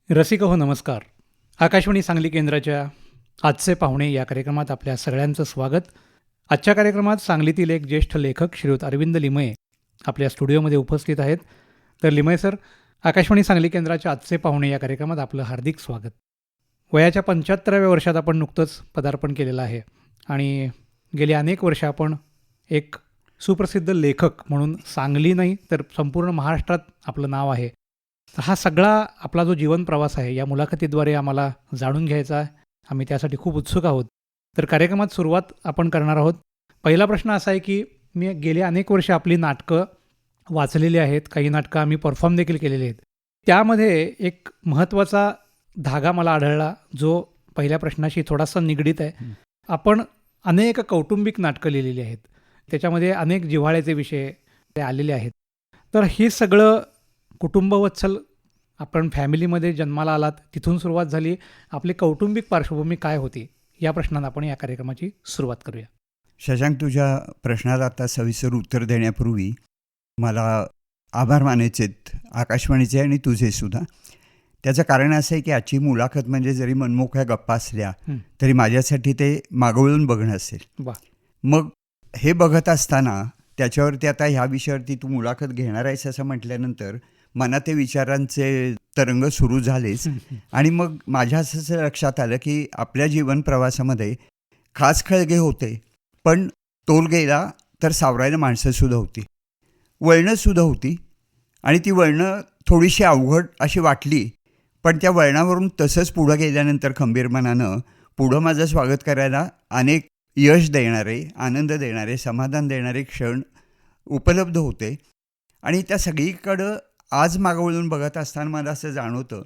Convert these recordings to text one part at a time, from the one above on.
रसिक हो नमस्कार. आकाशवाणी सांगली केंद्राच्या आजचे पाहुणे या कार्यक्रमात आपल्या सगळ्यांचं स्वागत. आजच्या कार्यक्रमात सांगलीतील एक ज्येष्ठ लेखक श्रीयुत अरविंद लिमये आपल्या स्टुडिओमध्ये उपस्थित आहेत. तर लिमये सर, आकाशवाणी सांगली केंद्राच्या आजचे पाहुणे या कार्यक्रमात आपलं हार्दिक स्वागत. वयाच्या 75व्या वर्षात आपण नुकतंच पदार्पण केलेलं आहे आणि गेली अनेक वर्ष आपण एक सुप्रसिद्ध लेखक म्हणून सांगली नाही तर संपूर्ण महाराष्ट्रात आपलं नाव आहे. तर हा सगळा आपला जो जीवन प्रवास आहे या मुलाखतीद्वारे आम्हाला जाणून घ्यायचा आहे. आम्ही त्यासाठी खूप उत्सुक आहोत. तर कार्यक्रमात सुरुवात आपण करणार आहोत. पहिला प्रश्न असा आहे की मी गेली अनेक वर्ष आपली नाटकं वाचलेली आहेत, काही नाटकं आम्ही परफॉर्म देखील केलेली आहेत. त्यामध्ये एक महत्त्वाचा धागा मला आढळला जो पहिल्या प्रश्नाशी थोडासा निगडीत आहे. आपण अनेक कौटुंबिक नाटकं लिहिलेली आहेत, त्याच्यामध्ये अनेक जिव्हाळ्याचे विषय ते आलेले आहेत. तर हे सगळं कुटुंबवत्सल, आपण फॅमिलीमध्ये जन्माला आलात, तिथून सुरुवात झाली. आपली कौटुंबिक पार्श्वभूमी काय होती या प्रश्नानं आपण या कार्यक्रमाची सुरुवात करूया. शशांक, तुझ्या प्रश्नाला आता सविस्तर उत्तर देण्यापूर्वी मला आभार मानायचे आहेत आकाशवाणीचे आणि तुझे सुद्धा. त्याचं कारण असं आहे की आजची मुलाखत म्हणजे जरी मनमोकळ्या गप्पा असल्या तरी माझ्यासाठी ते मागवळून बघणं असेल. वा. मग हे बघत असताना त्याच्यावरती आता ह्या विषयावरती तू मुलाखत घेणार आहेस असं म्हटल्यानंतर मनात ते विचारांचे तरंग सुरू झालेच. आणि मग माझ्या असं लक्षात आलं की आपल्या जीवन प्रवासामध्ये खास खळगे होते, पण तोल गेला तर सावरायला माणसंसुद्धा होती, वळणंसुद्धा होती. आणि ती वळणं थोडीशी अवघड अशी वाटली, पण त्या वळणावरून तसंच पुढं गेल्यानंतर खंबीर मनानं पुढं माझं स्वागत करायला अनेक यश देणारे, आनंद देणारे, समाधान देणारे क्षण उपलब्ध होते. आणि त्या सगळीकडं आज मागवळून बघत असताना मला असं जाणवतं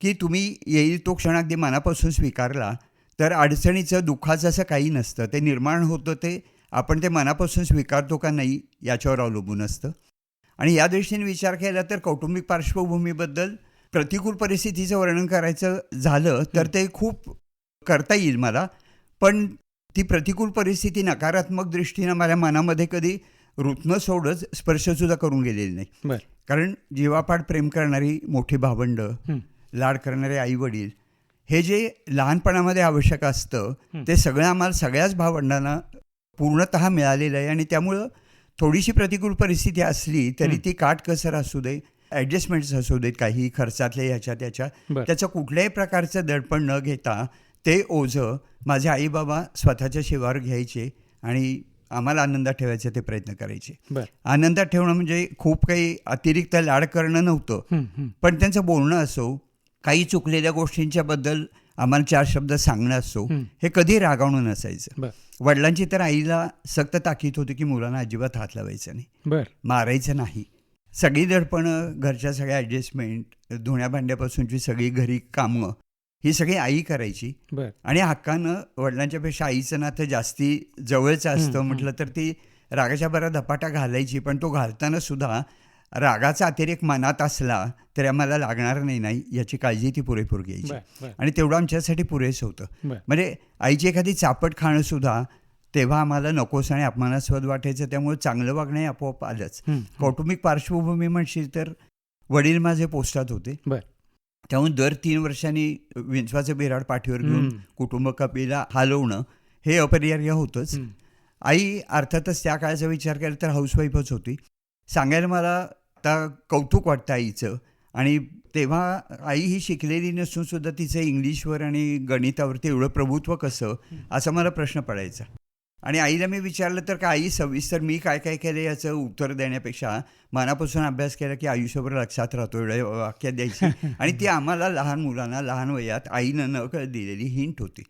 की तुम्ही येईल तो क्षण अगदी मनापासून स्वीकारला तर अडचणीचं, दुःखाचं असं काही नसतं. ते निर्माण होतं, ते आपण ते मनापासून स्वीकारतो का नाही याच्यावर अवलंबून असतं. आणि या दृष्टीने विचार केला तर कौटुंबिक पार्श्वभूमीबद्दल प्रतिकूल परिस्थितीचं वर्णन करायचं झालं तर ते खूप करता येईल मला, पण ती प्रतिकूल परिस्थिती नकारात्मक दृष्टीनं माझ्या मनामध्ये कधी रुतणं सोडच स्पर्शसुद्धा करून गेलेली नाही. कारण जीवापाड प्रेम करणारी मोठी भावंडं, लाड करणारे आईवडील, हे जे लहानपणामध्ये आवश्यक असतं ते सगळं आम्हाला सगळ्याच भावंडांना पूर्णतः मिळालेलं आहे. आणि त्यामुळं थोडीशी प्रतिकूल परिस्थिती असली तरी ती काटकसर असू दे, ॲडजस्टमेंट्स असू देत, काही खर्चातल्या ह्याच्या त्याच्या, त्याचं कुठल्याही प्रकारचं दडपण न घेता ते ओझं माझे आईबाबा स्वतःच्या शिवावर घ्यायचे आणि आम्हाला आनंदात ठेवायचे ते प्रयत्न करायचे. आनंदात ठेवणं म्हणजे खूप काही अतिरिक्त लाड करणं नव्हतं, पण त्यांचं बोलणं असो, काही चुकलेल्या गोष्टींच्याबद्दल आम्हाला 4 शब्द सांगणं असो, हे कधी रागावणं नसायचं. वडिलांची तर आईला सक्त ताकीद होती की मुलांना अजिबात हात लावायचं नाही, मारायचं नाही. सगळी दडपणं, घरच्या सगळ्या ॲडजस्टमेंट, धुण्या भांड्यापासूनची सगळी घरी कामं ही सगळी आई करायची. आणि हक्कानं वडिलांच्यापेक्षा आईचं नातं जास्ती जवळचं असतं म्हटलं तर ती रागाच्या बरा धपाटा घालायची, पण तो घालताना सुद्धा रागाचा अतिरेक मनात असला तरी आम्हाला लागणार नाही याची काळजी ती पुरेपूर घ्यायची. आणि तेवढं आमच्यासाठी पुरेसं होतं. म्हणजे आईची एखादी चापट खाणं सुद्धा तेव्हा आम्हाला नकोस आणि अपमानास्पद वाटायचं, त्यामुळे चांगलं वागणं आपोआप आलंच. कौटुंबिक पार्श्वभूमी म्हणशील तर वडील माझे पोस्टात होते, त्यामुळे दर 3 वर्षांनी विंचवाचं बिराड पाठीवर घेऊन कुटुंब कपिला हलवणं हे अपरिहार्य होतंच. आई अर्थातच त्या काळाचा विचार केला तर हाऊसवाईफच होती. सांगायला मला आता कौतुक वाटतं आईचं. आणि तेव्हा आई ही शिकलेली नसून सुद्धा तिचं इंग्लिशवर आणि गणितावरती एवढं प्रभुत्व कसं, असा मला प्रश्न पडायचा. आणि आईला मी विचारलं तर का आई सविस्तर मी काय काय केलं याचं उत्तर देण्यापेक्षा मनापासून अभ्यास केला की आयुष्यभर लक्षात राहतो एवढं वाक्यात द्यायची. आणि ती आम्हाला लहान मुलांना लहान वयात आईनं न कळत दिलेली हिंट होती.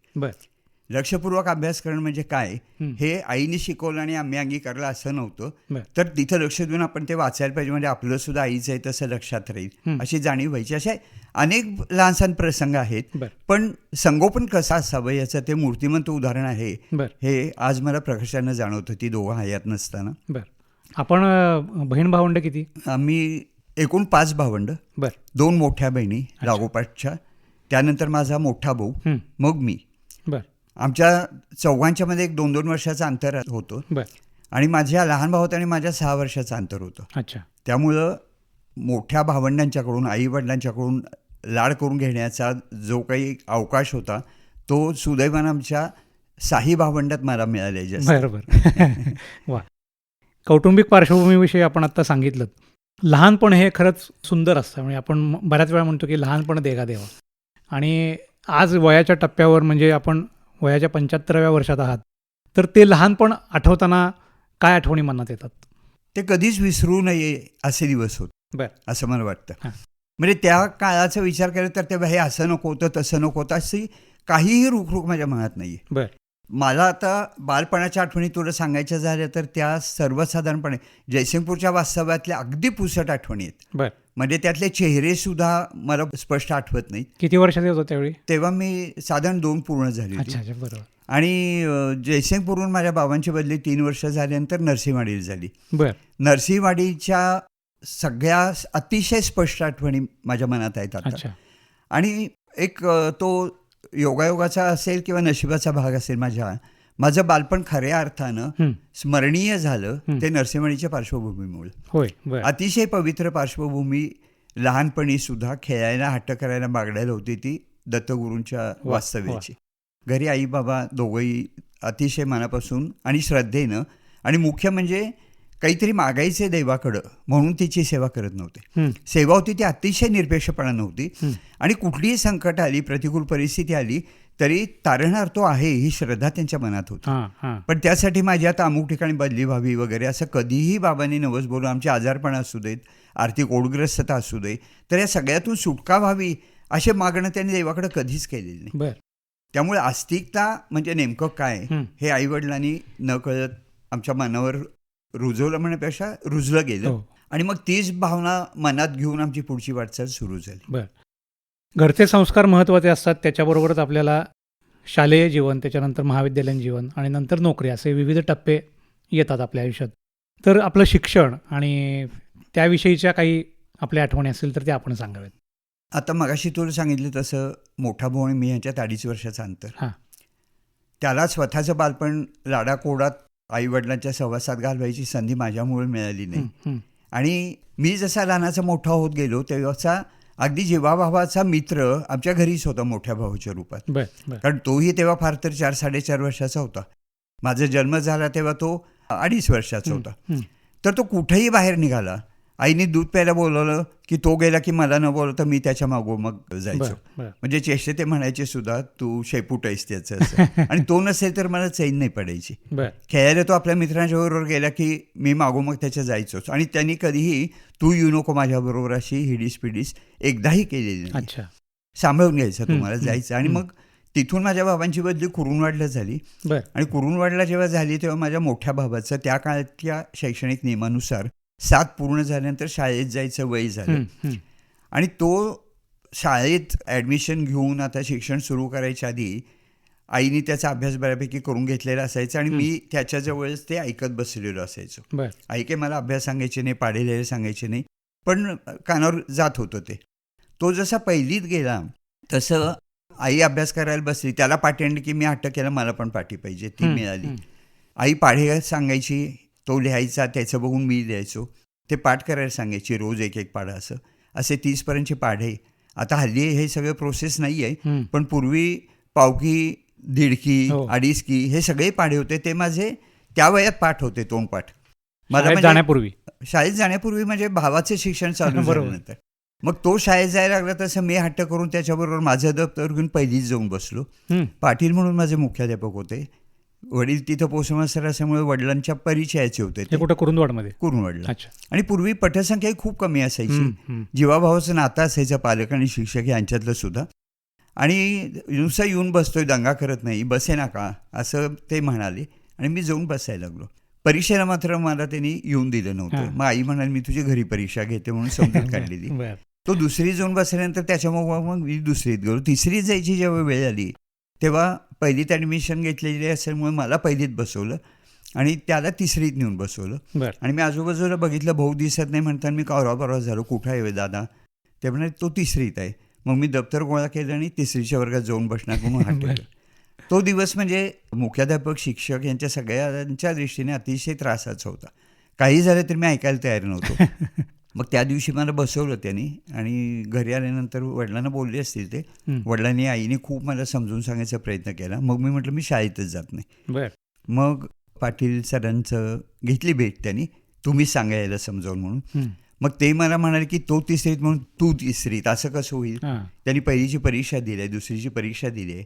लक्षपूर्वक अभ्यास करणं म्हणजे काय हे आईने शिकवलं आणि आम्ही अंगीकारलं असं नव्हतं. तर तिथं लक्ष देऊन आपण ते वाचायला पाहिजे, म्हणजे आपलं सुद्धा आईचं आहे तसं लक्षात राहील अशी जाणीव व्हायची. असे अनेक लहानसहान प्रसंग आहेत, पण संगोपन कसं असावं याचं ते मूर्तिमंत उदाहरण आहे. हे आज मला प्रकर्षानं जाणवतं ती दोघं हयात नसताना. आपण बहीण भावंड किती? आम्ही एकूण 5 भावंड, 2 मोठ्या बहिणी लागोपाठच्या, त्यानंतर माझा मोठा भाऊ, मग मी. आमच्या चौघांच्यामध्ये एक 2-2 वर्षाचं अंतर होतं. आणि माझ्या लहान भावात आणि माझ्या 6 वर्षाचं अंतर होतं. त्यामुळं मोठ्या भावंडांच्याकडून, आई वडिलांच्याकडून लाड करून घेण्याचा जो काही अवकाश होता तो सुदैवानं आमच्या साही भावंडात मला मिळाले जास्त. बरोबर. वा. कौटुंबिक पार्श्वभूमीविषयी आपण आत्ता सांगितलं. लहानपण हे खरंच सुंदर असतं. म्हणजे आपण बऱ्याच वेळा म्हणतो की लहानपण देगा देवा. आणि आज वयाच्या टप्प्यावर म्हणजे आपण वयाच्या 75व्या वर्षात आहात, तर ते लहानपण आठवताना काय आठवणी मनात येतात? ते कधीच विसरू नये असे दिवस होते बरं. असं मला वाटतं. हां. म्हणजे त्या काळाचा विचार केला तर तेव्हा हे असं नको होतं तसं नको होतं अशी काहीही रुखरुख माझ्या मनात नाही आहे. बरं. मला आता बालपणाच्या आठवणी तुला सांगायच्या झाल्या तर त्या सर्वसाधारणपणे जयसिंगपूरच्या वास्तव्यातल्या अगदी पुसट आठवणी आहेत. बरं. म्हणजे त्यातले चेहरेसुद्धा मला स्पष्ट आठवत नाहीत. किती वर्षाचे होतं त्यावेळी? तेव्हा मी साधारण 2 पूर्ण झाली होती. अच्छा, बरोबर. आणि जयसिंगपूरहून माझ्या बाबांची बदली 3 वर्ष झाल्यानंतर नरसिंहवाडीला झाली. बरं. नरसिंहवाडीच्या सगळ्या अतिशय स्पष्ट आठवणी माझ्या मनात आहेत आता. अच्छा. आणि एक तो योगायोगाचा असेल किंवा नशिबाचा भाग असेल माझं बालपण खऱ्या अर्थानं स्मरणीय झालं ते नरसिंहवाडीच्या पार्श्वभूमीमुळे. होय. बरं. अतिशय पवित्र पार्श्वभूमी. लहानपणी सुद्धा खेळायला हट्ट करायला बागडायला होती ती दत्तगुरूंच्या वास्तव्याची. घरी आई बाबा दोघंही अतिशय मनापासून आणि श्रद्धेनं, आणि मुख्य म्हणजे काहीतरी मागायचे देवाकडं म्हणून तिची सेवा करत नव्हते. सेवा होती ती अतिशय निरपेक्षपणा नव्हती. आणि कुठलीही संकट आली, प्रतिकूल परिस्थिती आली तरी तारणहार तो आहे ही श्रद्धा त्यांच्या मनात होती. पण त्यासाठी माझी आता अमुक ठिकाणी बदली व्हावी वगैरे असं कधीही बाबांनी नवस बोलून, आमचे आजारपण असू देत, आर्थिक ओढग्रस्तता असू दे, तर या सगळ्यातून सुटका व्हावी असे मागणं त्यांनी देवाकडे कधीच केलेलं नाही. बरं. त्यामुळे आस्तिकता म्हणजे नेमकं काय हे आईवडिलांनी न कळत आमच्या मनावर रुजवलं म्हणण्यापेक्षा रुजलं गेलं. आणि मग तीच भावना मनात घेऊन आमची पुढची वाटचाल सुरू झाली. बरं. घरचे संस्कार महत्त्वाचे असतात, त्याच्याबरोबरच आपल्याला शालेय जीवन, त्याच्यानंतर महाविद्यालयीन जीवन आणि नंतर नोकरी असे विविध टप्पे येतात आपल्या आयुष्यात. तर आपलं शिक्षण आणि त्याविषयीच्या काही आपल्या आठवणी असतील तर त्या आपण सांगाव्यात. आता मगाशी तुला सांगितलं तसं मोठा भाऊ आणि मी ह्याच्यात 2.5 वर्षाचं अंतर. त्याला स्वतःचं बालपण लाडाकोडात आईवडिलांच्या सहवासात घालवायची संधी माझ्यामुळे मिळाली नाही. आणि मी जसा लहानाचा मोठा होत गेलो तेव्हाचा अगदी जीवाभावाचा मित्र आमच्या घरीच होता मोठ्या भाऊच्या रूपात. कारण तोही तेव्हा फार तर 4-4.5 वर्षाचा होता. माझा जन्म झाला तेव्हा तो 2.5 वर्षाचा होता. तर तो कुठेही बाहेर निघाला, आईने दूध प्यायला बोलवलं की तो गेला की मला न बोलवता मी त्याच्या मागोमाग जायचो. म्हणजे चेष्टे ते म्हणायचे सुद्धा, तू शेपूट आहेस त्याचं. आणि तो नसेल तर मला चैन नाही पडायची. खेळायला तो आपल्या मित्रांच्या बरोबर गेला की मी मागोमाग त्याच्या जायचोच. आणि त्यांनी कधीही तू येऊ नको माझ्याबरोबर अशी हिडीस पिडीस एकदाही केलेली नाही. सांभाळून घ्यायचं, तुम्हाला जायचं. आणि मग तिथून माझ्या बाबांची बदली कुरुंदवाडला झाली. आणि कुरुंदवाडला जेव्हा झाली तेव्हा माझ्या मोठ्या बाबाचं त्या काळातल्या शैक्षणिक नियमानुसार 7 पूर्ण झाल्यानंतर शाळेत जायचं वय झालं. आणि तो शाळेत ॲडमिशन घेऊन आता शिक्षण सुरू करायच्या आधी आईने त्याचा अभ्यास बऱ्यापैकी करून घेतलेला असायचा आणि मी त्याच्याजवळच ते ऐकत बसलेलो असायचो. आई काही मला अभ्यास सांगायचे नाही, पाडेलेले सांगायचे नाही, पण कानावर जात होतं ते. तो जसा पहिलीत गेला तसं आई अभ्यास करायला बसली, त्याला पाठी आणली की मी हट्ट केला मला पण पाठी पाहिजे, ती मिळाली. आई पाढे सांगायची, तो लिहायचा, त्याचं बघून मी लिहायचो. ते पाठ करायला सांगायची रोज एक पाढा. असे 30पर्यंतचे पाढे. आता हल्ली हे सगळं प्रोसेस नाही आहे, पण पूर्वी पावकी, दीडकी, अडीचकी हे सगळे पाढे होते. ते माझे त्या वयात पाठ होते, तोंडपाठ. मला शाळेत जाण्यापूर्वी म्हणजे भावाचे शिक्षण चालू झाल्यानंतर. मग तो शाळेत जायला लागला तसं मी हट्ट करून त्याच्याबरोबर माझं दप्तर घेऊन पहिलीच जाऊन बसलो. पाटील म्हणून माझे मुख्याध्यापक होते. वडील तिथं पोस्टमास्टर असल्यामुळे वडिलांच्या परिचयाचे होते. कुठं? कुरुंदवाडला. आणि पूर्वी पटसंख्या खूप कमी असायची. जीवाभावाचं नातं असायचं पालक आणि शिक्षक यांच्यातलं सुद्धा. आणि नुसतं येऊन बसतोय, दंगा करत नाही, बसे ना का असं ते म्हणाले. आणि मी जाऊन बसायला लागलो. परीक्षेला मात्र मला त्यांनी येऊन दिलं नव्हतं. मग आई म्हणाली मी तुझी घरी परीक्षा घेते म्हणून समजूत काढलेली. तो दुसरी जाऊन बसल्यानंतर त्याच्यामुळे मग मी दुसरीत गेलो. तिसरीत जायची जेव्हा वेळ आली तेव्हा पहिलीत ॲडमिशन घेतलेली असल्यामुळे मला पहिलीत बसवलं आणि त्याला तिसरीत नेऊन बसवलं. आणि मी आजूबाजूला बघितलं, भाऊ दिसत नाही म्हणताना मी कावरा झालो, कुठं आहे दादा? ते म्हणाले तो तिसरीत आहे. मग मी दप्तर गोळा केलं आणि तिसरीच्या वर्गात जाऊन बसणार म्हणून हात केलं. तो दिवस म्हणजे मुख्याध्यापक, शिक्षक यांच्या सगळ्यांच्या दृष्टीने अतिशय त्रासाचा होता. काही झालं तरी मी ऐकायला तयार नव्हतो. मग त्या दिवशी मला बसवलं त्यांनी आणि घरी आल्यानंतर वडिलांना बोलले असतील ते. वडिलांनी आईने खूप मला समजून सांगायचा प्रयत्न केला. मग मी म्हटलं मी शाळेतच जात नाही. बर मग पाटील सरांचं घेतली भेट त्यांनी, तुम्हीच सांगायला समजावून म्हणून. मग ते मला म्हणाले की तो तिसरीत म्हणून तू तिसरीत, असं कसं होईल. त्यांनी पहिलीची परीक्षा दिली आहे, दुसरीची परीक्षा दिली आहे,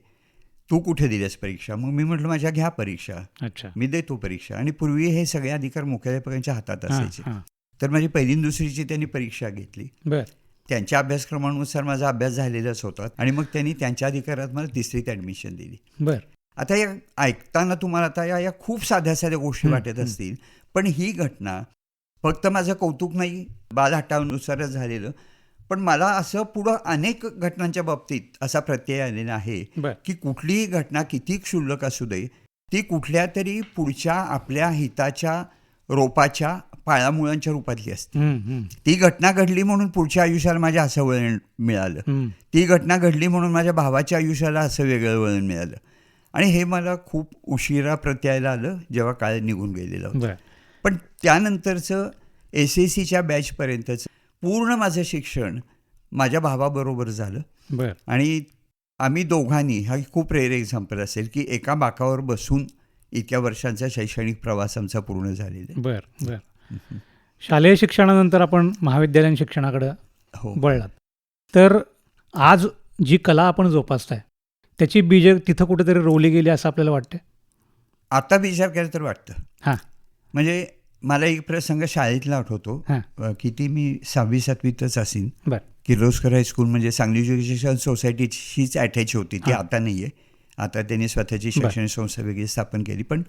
तू कुठे दिल्यास परीक्षा. मग मी म्हटलं माझ्या घ्या परीक्षा, अच्छा मी देतो परीक्षा. आणि पूर्वी हे सगळे अधिकार मुख्याध्यापकांच्या हातात असायचे. हां तर माझी पहिली आणि दुसरीची त्यांनी परीक्षा घेतली. बर त्यांच्या अभ्यासक्रमानुसार माझा अभ्यास झालेलाच होता आणि मग त्यांनी त्यांच्या अधिकारात मला तिसरीत ॲडमिशन दिली. बर आता या ऐकताना तुम्हाला आता या खूप साध्या साध्या गोष्टी वाटत असतील, पण ही घटना फक्त माझं कौतुक नाही बालहट्टानुसारच झालेलं, पण मला असं पुढं अनेक घटनांच्या बाबतीत असा प्रत्यय आलेला आहे बर की कुठलीही घटना किती क्षुल्लक असू दे, ती कुठल्या तरी पुढच्या आपल्या हिताच्या रोपाच्या पाळामुळांच्या रूपातली असते. ती घटना घडली म्हणून पुढच्या आयुष्याला माझ्या असं वळण मिळालं, ती घटना घडली म्हणून माझ्या भावाच्या आयुष्याला असं वेगळं वळण मिळालं. आणि हे मला खूप उशिरा प्रत्ययाला आलं जेव्हा काळ निघून गेलेला होता. पण त्यानंतरचं SSCच्या बॅचपर्यंतचं पूर्ण माझं शिक्षण माझ्या भावाबरोबर झालं. बर आणि आम्ही दोघांनी, हा खूप रेअर एक्झाम्पल असेल की एका बाकावर बसून इतक्या वर्षांचा शैक्षणिक प्रवास आमचा पूर्ण झालेला आहे. बर बर शालेय शिक्षणानंतर आपण महाविद्यालयीन शिक्षणाकडे हो, वळलात, तर आज जी कला आपण जोपासताय त्याची बीज तिथं कुठेतरी रोवली गेली असं आपल्याला वाटतं. आता विचार केला तर वाटतं. हां म्हणजे मला एक प्रसंग शाळेतला आठवतो. किती मी 6वी-7वीतच असेन. बर किर्लोस्कर हायस्कूल म्हणजे सांगली एज्युकेशन सोसायटीशीच अटॅच होती ती. आता नाही आहे, आता त्यांनी स्वतःची शैक्षणिक संस्था वेगळी स्थापन केली. पण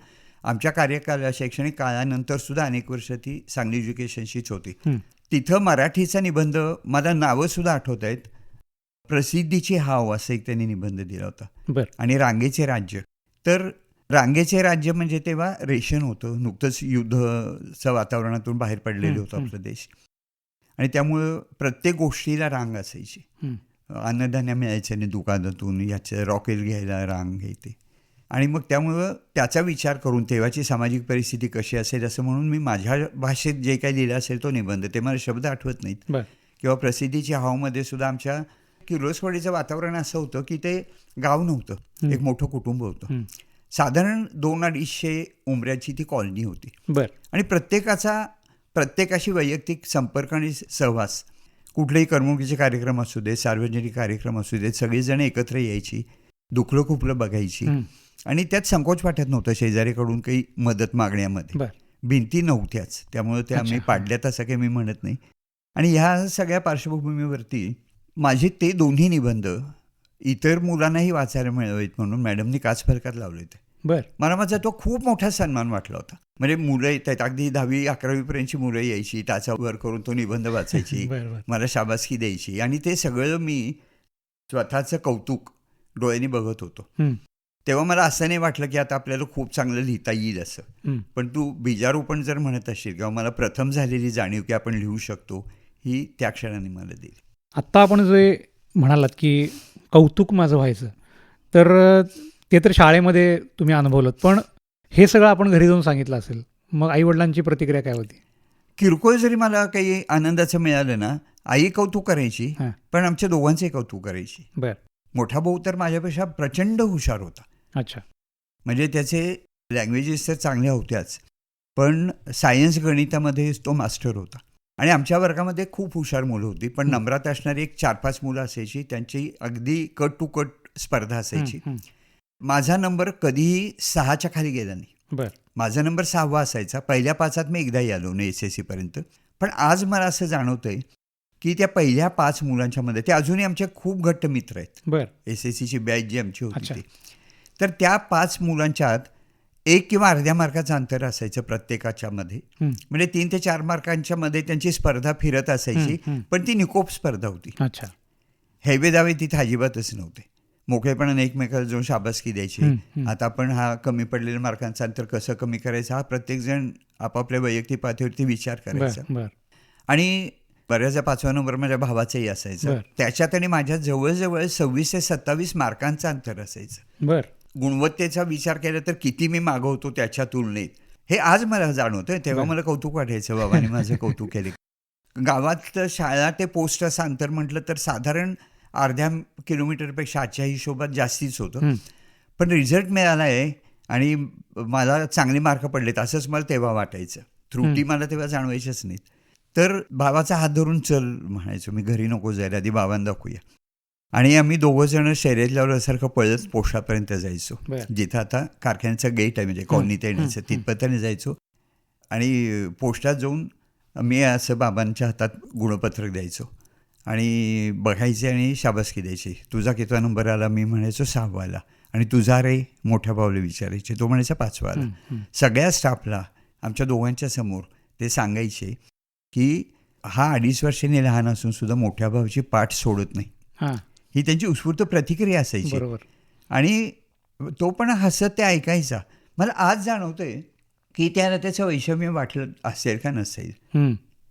आमच्या शैक्षणिक काळानंतर सुद्धा अनेक वर्ष ती सांगली एज्युकेशनशीच होती. तिथं मराठीचा निबंध, मला नावं सुद्धा आठवत आहेत, प्रसिद्धीची हाव असं एक त्यांनी निबंध दिला होता. बर आणि रांगेचे राज्य. तर रांगेचे राज्य म्हणजे तेव्हा रेशन होतं, नुकतंच युद्धचं वातावरणातून बाहेर पडलेलं होतं आपला देश. आणि त्यामुळं प्रत्येक गोष्टीला रांग असायची. अन्नधान्य मिळायचं नाही दुकानातून, याचं रॉकेल घ्यायला रांग घ्यायचे. आणि मग त्यामुळं त्याचा विचार करून तेव्हाची सामाजिक परिस्थिती कशी असेल असं म्हणून मी माझ्या भाषेत जे काही लिहिलं असेल तो निबंध, ते मला शब्द आठवत नाहीत. किंवा प्रसिद्धीच्या हावमध्ये सुद्धा आमच्या किर्लोस्करचं वातावरण असं होतं की ते गाव नव्हतं, एक मोठं कुटुंब होतं. साधारण 200-250 उमऱ्याची ती कॉलनी होती. बर आणि प्रत्येकाशी वैयक्तिक संपर्क आणि सहवास, कुठलेही करमणुकीचे कार्यक्रम असू दे, सार्वजनिक कार्यक्रम असू देत, सगळेजण एकत्र यायची, दुखलं खुपलं बघायची. आणि त्यात संकोच वाटत नव्हतं शेजारीकडून काही मदत मागण्यामध्ये. भिंती नव्हत्याच, त्यामुळे त्या आम्ही पाडल्यात असं काही मी म्हणत नाही. आणि ह्या सगळ्या पार्श्वभूमीवरती माझे ते दोन्ही निबंध इतर मुलांनाही वाचायला मिळावेत म्हणून मॅडमनी काच फलकात लावले होते. बर मला माझा तो खूप मोठा सन्मान वाटला होता. म्हणजे मुलं येतात, अगदी 10वी-11वीपर्यंतची मुलं यायची, टाचावर करून तो निबंध वाचायची, मला शाबासकी द्यायची. आणि ते सगळं मी स्वतःचं कौतुक डोळ्यांनी बघत होतो. तेव्हा मला असं नाही वाटलं की आता आपल्याला खूप चांगलं लिहिता येईल असं. पण तू बीजारोपण जर म्हणत असशील किंवा मला प्रथम झालेली जाणीव की आपण लिहू शकतो, ही त्या क्षणाने मला दिली. आत्ता आपण जे म्हणालात की कौतुक माझं व्हायचं, तर ते तर शाळेमध्ये तुम्ही अनुभवलं, पण हे सगळं आपण घरी जाऊन सांगितलं असेल, मग आईवडिलांची प्रतिक्रिया काय होती? किरकोळ जरी मला काही आनंदाचं मिळालं ना, आई कौतुक करायची, पण आमच्या दोघांचंही कौतुक करायची. बर मोठा भाऊ तर माझ्यापेक्षा प्रचंड हुशार होता. अच्छा. म्हणजे त्याचे लँग्वेजेस तर चांगल्या होत्याच, पण सायन्स गणितामध्ये तो मास्टर होता. आणि आमच्या वर्गामध्ये खूप हुशार मुलं होती, पण नंबरात असणारी एक 4-5 मुलं असायची, त्यांची अगदी कट टू कट स्पर्धा असायची. माझा नंबर कधीही 6च्या खाली गेला नाही. बर माझा नंबर 6वा असायचा. पहिल्या 5 मी एकदाही आलो नाही SSCपर्यंत. पण आज मला असं जाणवतंय की त्या पहिल्या 5 मुलांच्या मध्ये, ते अजूनही आमचे खूप घट्ट मित्र आहेत. बर SSCची बॅच जी आमची होती ती. तर त्या 5 मुलांच्यात 1 किंवा अर्ध्या मार्काचं अंतर असायचं प्रत्येकाच्या मध्ये. म्हणजे 3 ते 4 मार्कांच्या मध्ये त्यांची स्पर्धा फिरत असायची, पण ती निकोप स्पर्धा होती. अच्छा. हेवे दावे तिथे अजिबातच नव्हते. मोकळेपणाने एकमेकाला जाऊन शाबासकी द्यायची. आता आपण हा कमी पडलेल्या मार्कांचं अंतर कसं कमी करायचं, हा प्रत्येकजण आपापल्या वैयक्तिक पातळीवरती विचार करायचा. आणि बऱ्याचदा 5वा नंबर माझ्या भावाचाही असायचा. त्याच्यात आणि माझ्या जवळजवळ 26 ते 27 मार्कांचं अंतर असायचं. बर गुणवत्तेचा विचार केला तर किती मी मागं होतो त्याच्या तुलनेत, हे आज मला जाणवतं. तेव्हा मला कौतुक वाटायचं, बाबांनी माझं कौतुक केले. गावात शाळा ते पोस्ट असं अंतर म्हटलं तर साधारण अर्ध्या किलोमीटरपेक्षा आजच्या हिशोबात जास्तीच होतं. पण रिझल्ट मिळाला आहे आणि मला चांगले मार्क पडलेत असंच मला तेव्हा वाटायचं. त्रुटी मला तेव्हा जाणवायच्याच नाहीत. तर बाबाचा हात धरून चल म्हणायचो मी, घरी नको जायला, आधी बाबांना दाखवूया. आणि आम्ही दोघं जण शर्यतल्यावरसारखं पळत पोस्टापर्यंत जायचो, जिथं आता कारखान्याचं गेट आहे म्हणजे कॉलनीत येण्याचं, तिथपर्यंत जायचो. आणि पोस्टात जाऊन मी असं बाबांच्या हातात गुणपत्रक द्यायचो आणि बघायचे आणि शाबासकी द्यायची. तुझा कितवा नंबर आला? मी म्हणायचो 6वा आला. आणि तुझा रे? मोठ्या भावाला विचारायचे, तो म्हणायचा 5वा आला. सगळ्या स्टाफला आमच्या दोघांच्या समोर ते सांगायचे की हा 2.5 वर्षांनी लहान असून सुद्धा मोठ्या भावाची पाठ सोडत नाही. ही त्यांची उत्स्फूर्त प्रतिक्रिया असायची. आणि तो पण हसत ते ऐकायचा. मला आज जाणवतंय की त्याला त्याचं वैषम्य वाटलं असेल का नसेल.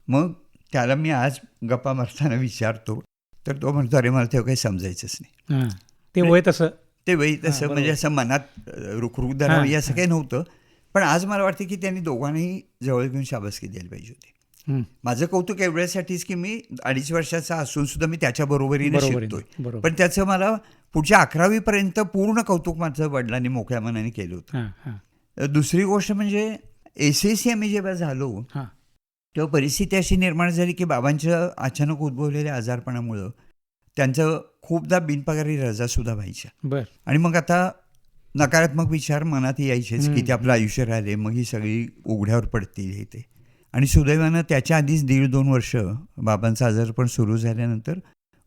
मग त्याला मी आज गप्पा मारताना विचारतो तर तो म्हणतो, अरे मला तेव्हा काही समजायचंच नाही. ते वय तसं म्हणजे असं मनात रुखरुख धरावी असं काही नव्हतं. पण आज मला वाटतं की त्यांनी दोघांनाही जवळ घेऊन शाबासकी द्यायला पाहिजे होती. माझं कौतुक एवढ्यासाठीच की मी 2.5 वर्षाचा असून सुद्धा मी त्याच्या बरोबरीने शिकतोय. पण त्याचं मला पुढच्या 11वी पूर्ण कौतुक माझं वडिलांनी मोकळ्या मनाने केलं होतं. दुसरी गोष्ट म्हणजे SSC आम्ही जेव्हा झालो तेव्हा परिस्थिती अशी निर्माण झाली की बाबांच्या अचानक उद्भवलेल्या आजारपणामुळं त्यांचं खूपदा बिनपगारी रजासुद्धा व्हायच्या. आणि मग आता नकारात्मक विचार मनात यायचेच की ते आपलं आयुष्य राहिले, मग ही सगळी उघड्यावर पडतील हे ते. आणि सुदैवानं त्याच्या आधीच 1.5-2 वर्ष बाबांचा आजारपण सुरू झाल्यानंतर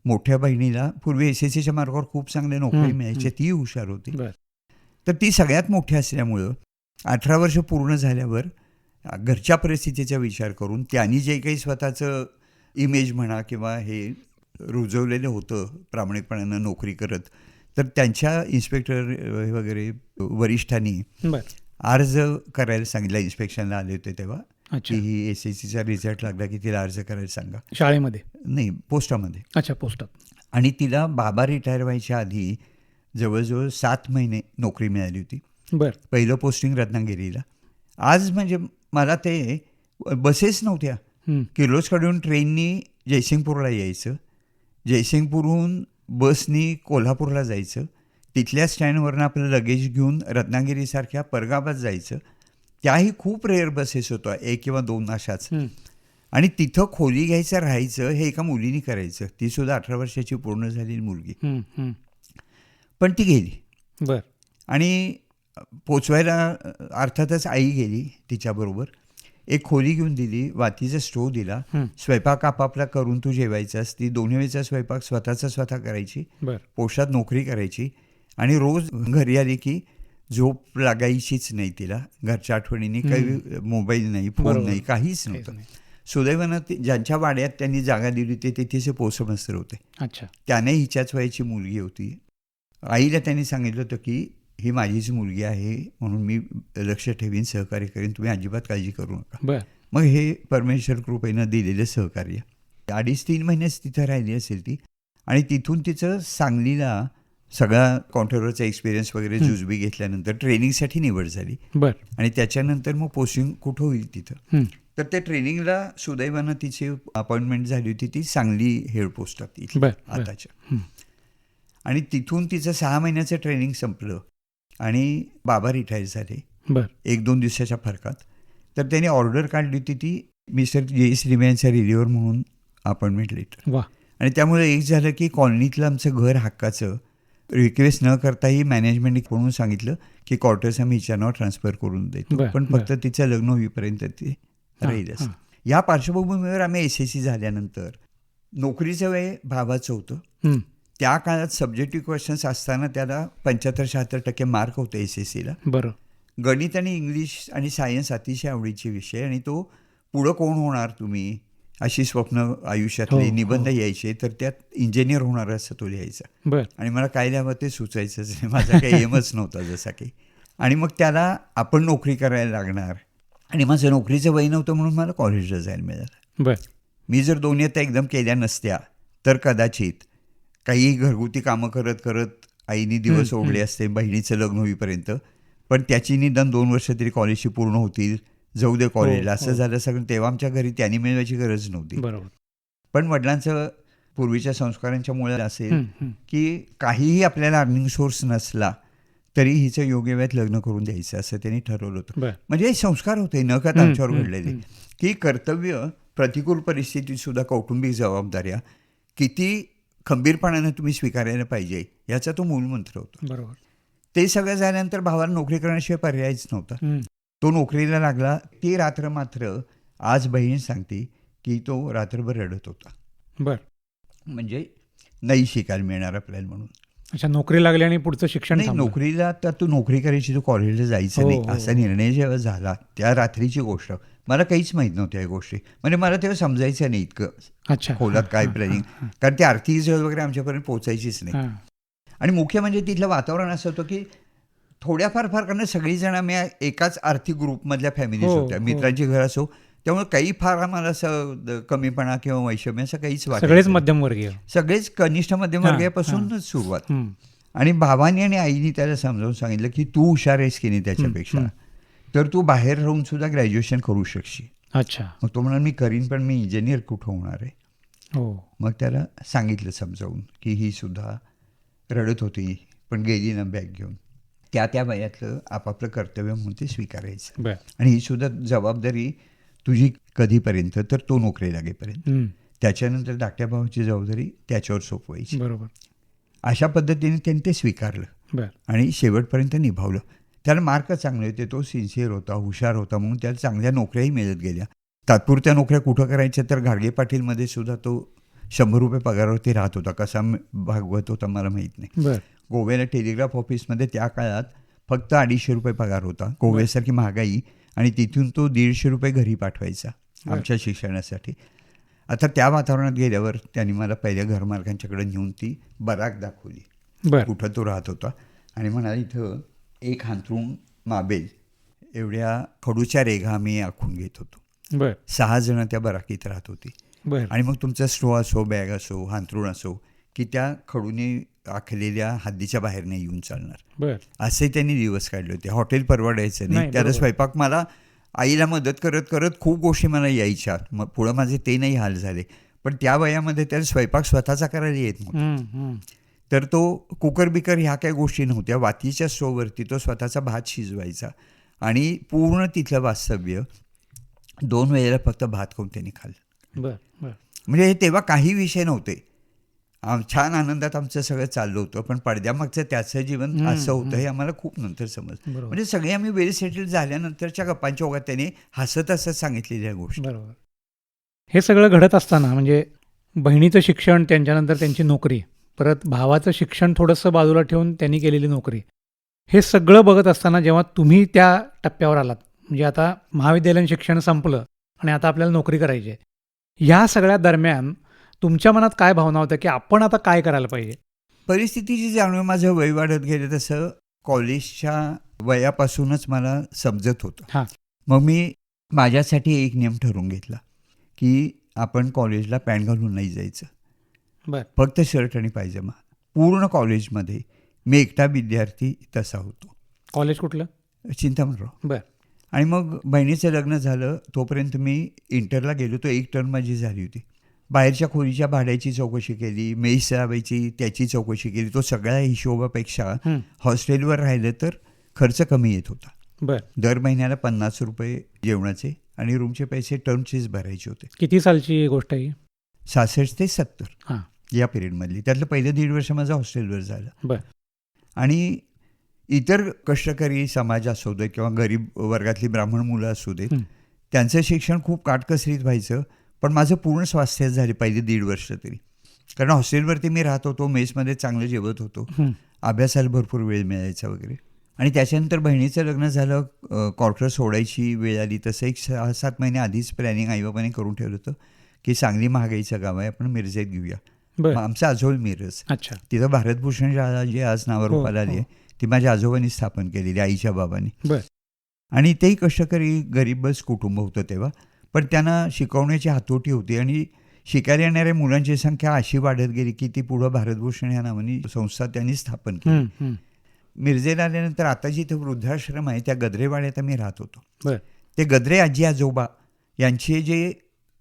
मोठ्या बहिणीला पूर्वी SSCच्या मार्गावर खूप चांगल्या नोकरी मिळायची, ती हुशार होती. तर ती सगळ्यात मोठी असल्यामुळं 18 वर्ष पूर्ण झाल्यावर घरच्या परिस्थितीचा विचार करून त्यांनी जे काही स्वतःचं इमेज म्हणा किंवा हे रुजवलेलं होतं प्रामाणिकपणानं नोकरी करत, तर त्यांच्या इन्स्पेक्टर वगैरे वरिष्ठांनी अर्ज करायला सांगितला. इन्स्पेक्शनला आले होते तेव्हा की ही SSCचा रिझल्ट लागला की तिला अर्ज करायला सांगा. शाळेमध्ये नाही, पोस्टामध्ये. पोस्टात. आणि तिला बाबा रिटायर व्हायच्या आधी जवळजवळ 7 महिने नोकरी मिळाली होती. पहिलं पोस्टिंग रत्नागिरीला. आज म्हणजे मला ते बसेस नव्हत्या, किर्लोस्करहून ट्रेननी जयसिंगपूरला यायचं, जयसिंगपूरहून बसनी कोल्हापूरला जायचं, तिथल्या स्टँडवरनं आपलं लगेज घेऊन रत्नागिरीसारख्या परगावात जायचं. त्याही खूप रेअर बसेस होत्या, 1 किंवा 2 अशाच. आणि तिथं खोली घ्यायचं, राहायचं हे एका मुलीने करायचं. ती सुद्धा 18 वर्षाची पूर्ण झालेली मुलगी. पण ती गेली. आणि पोचवायला अर्थातच आई गेली तिच्याबरोबर. एक खोली घेऊन दिली, वातीचा स्टोव दिला, स्वयंपाक आपापला करून तू जेवायचास. ती 2 वेळेचा स्वयंपाक स्वतः करायची, पोस्टात नोकरी करायची. आणि रोज घरी आली की झोप लागायचीच नाही तिला. घरच्या आठवणींनी काही मोबाईल नाही, फोन नाही, काहीच नव्हतं. सुदैवानं ज्यांच्या वाड्यात त्यांनी जागा दिली होती ते तिथे पोस्टमास्तर होते. त्याने हिच्याच वयाची मुलगी होती. आईला त्यांनी सांगितलं होतं की ही माझीच मुलगी आहे म्हणून मी लक्ष ठेवीन, सहकार्य करीन, तुम्ही अजिबात काळजी करू नका. मग हे परमेश्वर कृपेनं दिलेलं सहकार्य. 2.5-3 महिनेच तिथं राहिली असेल ती. आणि तिथून तिचं सांगलीला सगळा काउंटरवरचा एक्सपिरियन्स वगैरे जुजबी घेतल्यानंतर ट्रेनिंगसाठी निवड झाली. आणि त्याच्यानंतर मग पोस्टिंग कुठं होईल तिथं. तर त्या ट्रेनिंगला सुदैवानं तिची अपॉइंटमेंट झाली होती, ती सांगली हेड पोस्टात आताच्या. आणि तिथून तिचं 6 महिन्याचं ट्रेनिंग संपलं आणि बाबा रिटायर झाले 1-2 दिवसाच्या फरकात. तर त्यांनी ऑर्डर काढली होती ती मिस्टर JS लिमयांचा रिलीवर म्हणून अपॉइंटमेंट लेटर. आणि त्यामुळे एक झालं की कॉलनीतलं आमचं घर हक्काचं रिक्वेस्ट न करताही मॅनेजमेंटने म्हणून सांगितलं की क्वार्टर्स आम्ही हिच्या नाव ट्रान्सफर करून देतो, पण फक्त तिचं लग्न होईपर्यंत ते राहीलच. या पार्श्वभूमीवर आम्ही SSC झाल्यानंतर नोकरीचं वय भावाचं होतं. त्या काळात सब्जेक्टिव्ह क्वेश्चन्स असताना त्याला 75-76% मार्क होते SSCला. गणित आणि इंग्लिश आणि सायन्स अतिशय आवडीचे विषय. आणि तो पुढं कोण होणार तुम्ही अशी स्वप्न आयुष्यातली निबंध यायचे, तर त्यात इंजिनियर होणार असं तो लिहायचा. आणि मला काय लिहावं ते सुचायचंच नाही, माझा काही एमच नव्हता जसा काही. आणि मग त्याला आपण नोकरी करायला लागणार. आणि माझं नोकरीचं वय नव्हतं म्हणून मला कॉलेजला जायला मिळालं. मी जर दोन्ही आता एकदम केल्या नसत्या तर कदाचित काही घरगुती कामं करत करत आईनी दिवस ओढले असते बहिणीचं लग्न होईपर्यंत. पण त्याची निदान 2 वर्ष तरी कॉलेजची पूर्ण होतील, जाऊ दे कॉलेजला, असं हो. झालं सगळं. तेव्हा आमच्या घरी त्यांनी मिळवायची गरज नव्हती. बरोबर. पण वडिलांचं पूर्वीच्या संस्कारांच्या मुळे असेल हं, हं. की काहीही आपल्याला अर्निंग सोर्स नसला तरी हिचं योग्य वेळेत लग्न करून द्यायचं असं त्यांनी ठरवलं होतं. बरं. म्हणजे हे संस्कार होते नकळत हं, आमच्यावर हं, घडलेले, हं. की कर्तव्य, प्रतिकूल परिस्थितीत सुद्धा कौटुंबिक जबाबदाऱ्या किती खंबीरपणानं तुम्ही स्वीकारायला पाहिजे याचा तो मूलमंत्र होता. बरोबर. ते सगळं झाल्यानंतर भावाला नोकरी करण्याशिवाय पर्यायच नव्हता. हं. तो नोकरीला लागला. ती रात्र मात्र आज बहीण सांगते की तो रात्रभर रडत होता. बरं. म्हणजे नाही शिकायला मिळणार आपल्याला म्हणून. अच्छा, नोकरी लागली आणि पुढचं शिक्षण नाही, थांबलं. नोकरीला तर तू नोकरी करायची, तू कॉलेजला जायचं हो, नाही हो, असा हो. निर्णय जेव्हा झाला त्या रात्रीची गोष्ट, मला काहीच माहीत नव्हत्या या गोष्टी. म्हणजे मला तेव्हा समजायचं नाही इतकं अच्छा. खोलात हां, काय हां, प्लॅनिंग, हां, कारण ती आर्थिक सहल वगैरे आमच्यापर्यंत पोहोचायचीच नाही. हां. आणि मुख्य म्हणजे तिथलं वातावरण असं होतं की थोड्याफार फरकानं सगळीजण आम्ही एकाच आर्थिक ग्रुपमधल्या फॅमिलीज हो, होत्या. हो. मित्रांची घर असो, त्यामुळे काही फार आम्हाला असं कमीपणा किंवा वैषम्य असं काहीच वाटायचं सगळेच नाही. मध्यमवर्गीय. सगळेच कनिष्ठ मध्यमवर्गीयापासूनच सुरुवात. हं. आणि भावानी आणि आईनी त्याला समजावून सांगितलं की तू हुशार आहेस की नाही त्याच्यापेक्षा, तर तू बाहेर राहून सुद्धा ग्रॅज्युएशन करू शकशील. अच्छा. मग तो म्हणाला मी करीन, पण मी इंजिनियर कुठं होणार आहे. हो. मग त्याला सांगितलं समजावून की ही सुद्धा रडत होती पण गेली ना बॅग घेऊन. त्या वयातलं आपापलं कर्तव्य म्हणून ते स्वीकारायचं. बरं. आणि ही सुद्धा जबाबदारी तुझी कधीपर्यंत, तर तो नोकरी लागेपर्यंत. हं. त्याच्यानंतर धाकट्या भावाची जबाबदारी त्याच्यावर सोपवायची. बरोबर. अशा पद्धतीने त्यांनी ते स्वीकारलं बरं. आणि शेवटपर्यंत निभावलं. त्याला मार्क चांगले होते, तो सिन्सिअर होता, हुशार होता, म्हणून त्याला चांगल्या नोकऱ्याही मिळत गेल्या. तात्पुरत्या नोकऱ्या कुठं करायच्या, तर घाडगे पाटीलमध्ये सुद्धा तो 100 रुपये पगारावरती राहत होता. कसा भागवत होता मला माहीत नाही. बरं. गोव्याला टेलिग्राफ ऑफिसमध्ये त्या काळात फक्त 250 रुपये पगार होता. गोव्यासारखी महागाई, आणि तिथून तो 150 रुपये घरी पाठवायचा आमच्या शिक्षणासाठी. आता त्या वातावरणात गेल्यावर त्यांनी मला पहिल्या घरमालकांच्याकडे नेऊन ती बराक दाखवली, बरं. कुठं तो राहत होता, आणि म्हणाला इथं एक हांतरुण माबेल एवढ्या खडूच्या रेघा आम्ही आखून घेत होतो. बरं. 6 जण त्या बराकीत राहत होती. बरं. आणि मग तुमचा स्टो असो, बॅग असो, हांतरुण असो, की त्या खडूने आखलेल्या हद्दीच्या बाहेर नाही येऊन चालणार. बरं. असे त्यांनी दिवस काढले होते. हॉटेल परवडायचं नाही. नाही, त्याला बरोबर. स्वयंपाक, मला आईला मदत करत करत खूप गोष्टी मला यायच्या. मग पुढं माझे ते नाही हाल झाले. पण त्या वयामध्ये त्याला स्वयंपाक स्वतःचा करायला येत नव्हता. हं, हं. तर तो कुकर बिकर ह्या काही गोष्टी नव्हत्या. वातीच्या स्टोवरती तो स्वतःचा भात शिजवायचा, आणि पूर्ण तिथलं वास्तव्य 2 वेळेला फक्त भात खाऊन त्यांनी खाल्लं. बरं. बरं. म्हणजे हे तेव्हा काही विषय नव्हते. छान आनंदात आमचं सगळं चाललं होतं. पण पडद्यामागचं त्याचं जीवन असं होतं हे आम्हाला खूप नंतर समजलं. बरोबर. म्हणजे सगळे आम्ही वेल सेटल झाल्यानंतरच्या गप्पांच्या ओघात त्याने हसत हसत सांगितलेल्या गोष्टी. बरोबर. हे सगळं घडत असताना म्हणजे बहिणीचं शिक्षण, त्यांच्यानंतर त्यांची नोकरी, परत भावाचं शिक्षण थोडंसं बाजूला ठेवून त्यांनी केलेली नोकरी, हे सगळं बघत असताना जेव्हा तुम्ही त्या टप्प्यावर आलात, म्हणजे आता महाविद्यालयीन शिक्षण संपलं आणि आता आपल्याला नोकरी करायची आहे, ह्या सगळ्या दरम्यान तुमच्या मनात काय भावना होत्या की आपण आता काय करायला पाहिजे? परिस्थितीची जाणीव माझं वय वाढत गेलं तसं कॉलेजच्या वयापासूनच मला समजत होतं. हां. मग मी माझ्यासाठी एक नियम ठरवून घेतला की आपण कॉलेजला पॅन्ट घालून नाही जायचं. बरं. फक्त शर्ट आणि पायजमा. पूर्ण कॉलेजमध्ये मी एकटा विद्यार्थी तसा होतो. कॉलेज कुठलं? चिंतामणराव. बरं. आणि मग बहिणीचं लग्न झालं तोपर्यंत मी इंटरला गेलो. तो 1 टर्म माझी झाली होती. बाहेरच्या खोलीच्या भाड्याची चौकशी केली, मेस लावायची त्याची चौकशी केली. तो सगळ्या हिशोबापेक्षा हं. हॉस्टेलवर राहिलं तर खर्च कमी येत होता. बरं. दर महिन्याला 50 रुपये जेवणाचे आणि रूमचे पैसे टर्मचेच भरायचे होते. किती सालची गोष्ट आहे ही? 66 ते 70 हां. या पिरियडमधली. त्यातलं पहिलं 1.5 वर्ष माझं हॉस्टेलवर झालं. बरं. आणि इतर कष्टकरी समाज असू दे किंवा गरीब वर्गातली ब्राह्मण मुलं असू देत, त्यांचं शिक्षण खूप काटकसरीत व्हायचं. पण माझं पूर्ण स्वास्थ्य झाले पहिले 1.5 वर्ष तरी. कारण हॉस्टेलवरती मी राहत होतो, मेसमध्ये चांगलं जेवत होतो, अभ्यासाला भरपूर वेळ मिळायचा वगैरे. आणि त्याच्यानंतर बहिणीचं लग्न झालं, क्वार्टर सोडायची वेळ आली. तसं एक 6-7 महिने आधीच प्लॅनिंग आईबाबाने करून ठेवलं होतं की सांगली महागाईचं गाव आहे, आपण मिरजेत घेऊया. मग आमचं आजोळ मिरज. अच्छा. तिथं भारतभूषण शाळा जी आज नावारूपाला आली आहे ती माझ्या आजोबांनी स्थापन केलेली, आईच्या बाबांनी. बरं. आणि तेही कष्टकरी गरीबच कुटुंब होतं तेव्हा. पण त्यांना शिकवण्याची हातोटी होती, आणि शिकायला येणाऱ्या मुलांची संख्या अशी वाढत गेली की ती पुढं भारतभूषण ह्या नावाने संस्था त्यांनी स्थापन केली. मिरजेला आल्यानंतर आता जिथे वृद्धाश्रम आहे त्या गद्रेवाड्यात आम्ही राहत होतो. बरं. ते गद्रे आजी आजोबा यांचे जे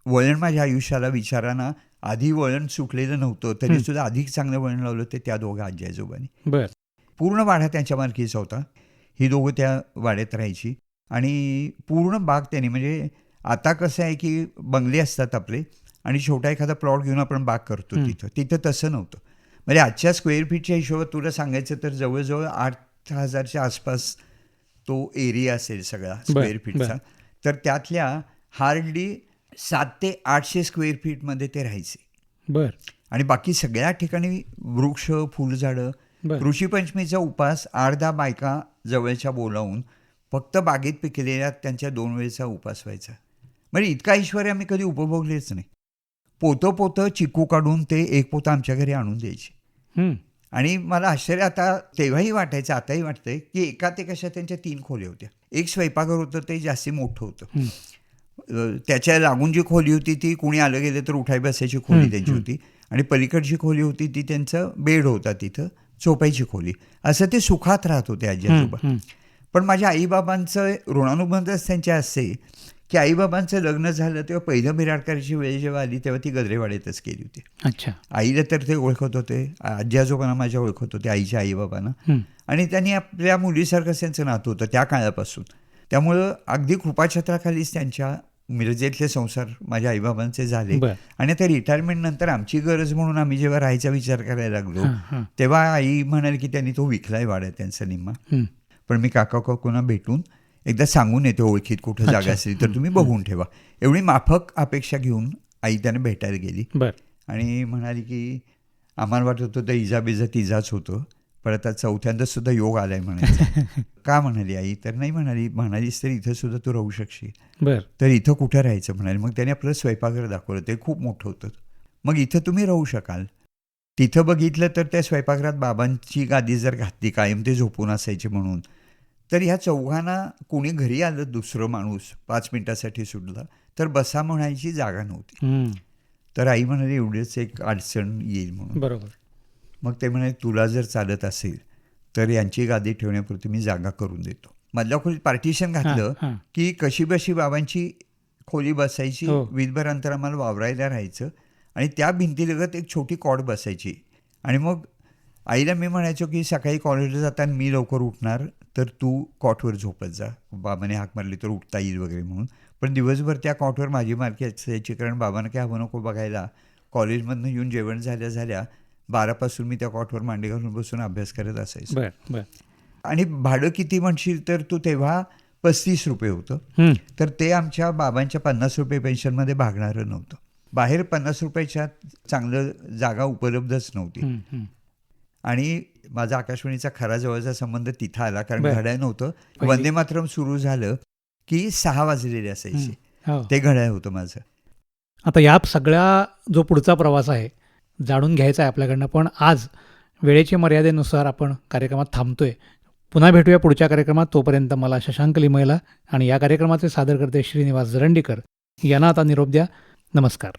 वळण माझ्या आयुष्याला विचारांना आधी वळण सुटलेलं नव्हतं तरी सुद्धा अधिक चांगलं वळण लावलं ते त्या दोघं आजी आजोबांनी. बर. पूर्ण वाडा त्यांच्या मालकीचा होता. ही दोघं त्या वाड्यात राहायची आणि पूर्ण बाग त्यांनी, म्हणजे आता कसं आहे की बंगले असतात आपले आणि छोटा एखादा प्लॉट घेऊन आपण बाग करतो तिथं तसं नव्हतं. म्हणजे आजच्या स्क्वेअर फीटच्या हिशोबात तुला सांगायचं तर जवळजवळ 8,000च्या आसपास तो एरिया असेल सगळा स्क्वेअर फीटचा. तर त्यातल्या हार्डली 700 ते 800 स्क्वेअर फीटमध्ये ते राहायचे. बर. आणि बाकी सगळ्या ठिकाणी वृक्ष, फुलझाडं. ऋषीपंचमीचा उपास 8-10 बायका जवळच्या बोलावून फक्त बागेत पिकलेल्या त्यांच्या 2 वेळेचा उपास व्हायचा. म्हणजे इतका ऐश्वर्य आम्ही कधी उपभोगलेच नाही. पोतं चिकू काढून ते एक पोतं आमच्या घरी आणून द्यायचे. आणि मला आश्चर्य आता तेव्हाही वाटायचं, आताही वाटतंय की एकात एक अशा त्यांच्या 3 खोल्या होत्या. एक स्वयंपाकघर होतं, ते जास्ती मोठं होतं. त्याच्या लागून जी खोली होती ती कुणी आलं गेलं तर उठाय बसायची खोली त्यांची होती. आणि पलीकडची खोली होती ती त्यांचं बेड होता, तिथं झोपायची खोली. असं ते सुखात राहत होते आजी आजोबा. पण माझ्या आईबाबांचं ऋणानुबंधच त्यांच्या असे की आईबाबांचं लग्न झालं तेव्हा पहिलं बिराडकरची वेळ जेव्हा आली तेव्हा ती गद्रेवाड्यातच केली होती. अच्छा. आईला तर ते ओळखत होते, आजी आजोबांना माझ्या ओळखत होते, आईच्या आईबाबांना. आणि त्यांनी आपल्या मुलीसारखं त्यांचं नातं होतं त्या काळापासून. त्यामुळं अगदी कृपाछत्राखालीच त्यांच्या मिरजेतले संसार माझ्या आईबाबांचे झाले. आणि आता रिटायरमेंट नंतर आमची गरज म्हणून आम्ही जेव्हा राहायचा विचार करायला लागलो तेव्हा आई म्हणाली की त्यांनी तो विकलाय वाड्या त्यांचा निम्मा. पण मी काका काकूंना भेटून एकदा सांगून येतो, ओळखीत कुठं जागा असली तर तुम्ही बघून ठेवा. एवढी माफक अपेक्षा घेऊन आई त्यांना भेटायला गेली. आणि म्हणाली की आम्हाला वाटत होतं तर इजाबिजा तिजाच होतं, पण आता चौथ्यांदा सुद्धा योग आलाय म्हणायचं. का म्हणाली आई? तर नाही म्हणालीस तर इथं सुद्धा तू राहू शकशील. तर इथं कुठं राहायचं म्हणाली. मग त्याने आपलं स्वयंपाकघर दाखवलं, ते खूप मोठं होतं. मग इथं तुम्ही राहू शकाल. तिथं बघितलं तर त्या स्वयंपाकघरात बाबांची गादी जर घातली, कायम ते झोपून असायचे म्हणून, तर ह्या चौघांना कोणी घरी आलं दुसरं माणूस 5 मिनिटासाठी सुटला तर बसा म्हणायची जागा नव्हती. तर आई म्हणाली एवढेच एक अडचण येईल म्हणून. बरोबर. मग ते म्हणाले तुला जर चालत असेल तर यांची गादी ठेवण्यापुरती मी जागा करून देतो. मधल्या खोलीत पार्टिशन घातलं की कशी बशी बाबांची खोली बसायची. वीजभर अंतर आम्हाला वावरायला राहायचं आणि त्या भिंतीलगत एक छोटी कॉट बसायची. आणि मग आईला मी म्हणायचो की सकाळी कॉलेजला जाताना मी लवकर उठणार तर तू कॉटवर झोपत जा, बाबाने हाक मारली तर उठता येईल वगैरे म्हणून. पण दिवसभर त्या कॉटवर माझी मालकी असायची, कारण बाबांना काय हवं नको बघायला. कॉलेजमधनं येऊन जेवण झाल्या 12पासून मी त्या कॉटवर मांडी घालून बसून अभ्यास करत असायचो. आणि भाडं किती म्हणशील तर तू तेव्हा 35 रुपये होतं. तर ते आमच्या बाबांच्या 50 रुपये पेन्शनमध्ये भागणारं नव्हतं. बाहेर 50 रुपयाच्या चांगलं जागा उपलब्धच नव्हती. आणि माझा आकाशवाणीचा खरा जवळचा संबंध तिथं आला, कारण घड्याळ नव्हतं. वंदे मातरम सुरू झालं की 6 वाजलेले असायचे, ते घड्याळ होतं माझं. आता या सगळ्या जो पुढचा प्रवास आहे जाणून घ्यायचा आहे आपल्याकडनं, पण आज वेळेच्या मर्यादेनुसार आपण कार्यक्रमात थांबतोय. पुन्हा भेटूया पुढच्या कार्यक्रमात. तोपर्यंत मला शशांक लिमयेला आणि या कार्यक्रमाचे सादरकर्ते श्रीनिवास जरंडीकर यांना आता निरोप द्या. नमस्कार.